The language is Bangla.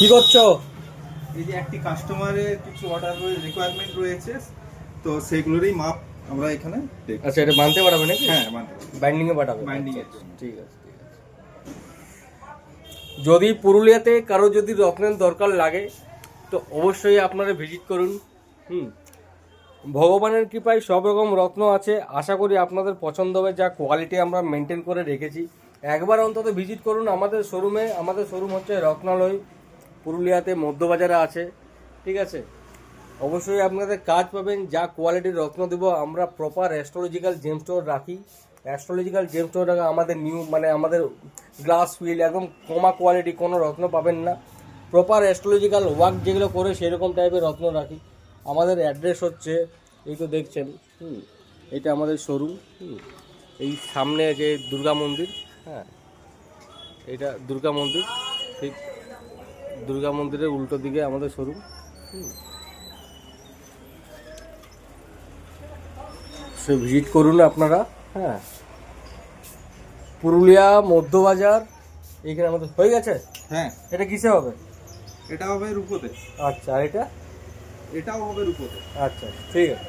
কি করছো? এই যে একটি কাস্টমারের কিছু অর্ডার রিকোয়ারমেন্ট রয়েছে, তো সেগুলোরই মাপ আমরা এখানে দেখব। আচ্ছা, এটা বানতে পাঠাবে নাকি? হ্যাঁ, বানাতে পারবো। বাইন্ডিং এ পাঠাবে? বাইন্ডিং আচ্ছা, এর জন্য। ঠিক আছে ঠিক আছে। যদি পুরুলিয়াতে কারো যদি রত্নের দরকার লাগে তো অবশ্যই আপনারা ভিজিট করুন। ভগবানের কৃপায় সব রকম রত্ন আছে, আশা করি আপনাদের পছন্দ হবে। যা কোয়ালিটি আমরা মেনটেন করে রেখেছি, একবার অন্তত ভিজিট করুন আমাদের শোরুমে। আমাদের শোরুম হচ্ছে রত্নালয়, পুরুলিয়াতে মধ্যবাজারে আছে, ঠিক আছে? অবশ্যই আপনাদের কাজ পাবেন। যা কোয়ালিটির রত্ন দেবো আমরা, প্রপার অ্যাস্ট্রোলজিক্যাল জেম স্টোর রাখি। অ্যাস্ট্রোলজিক্যাল জেম স্টোর রাখা আমাদের নিউ, মানে আমাদের গ্লাস ফিল একদম কমা কোয়ালিটি কোনো রত্ন পাবেন না। প্রপার অ্যাস্ট্রোলজিক্যাল ওয়ার্ক যেগুলো করে সেরকম টাইপের রত্ন রাখি। আমাদের অ্যাড্রেস হচ্ছে, এই তো দেখছেন, এটা আমাদের শোরুম। এই সামনে যে দুর্গা মন্দির, হ্যাঁ এটা দুর্গা মন্দির, ঠিক দুর্গা মন্দিরের উল্টো দিকে আমাদের শোরুম। সে ভিজিট করুন আপনারা। হ্যাঁ, পুরুলিয়া মধ্যবাজার, এইখানে আমাদের হয়ে গেছে। হ্যাঁ, এটা কিসে হবে? এটা হবে রূপোতে। আচ্ছা, আর এটা? এটাও হবে রূপোতে। আচ্ছা, ঠিক আছে।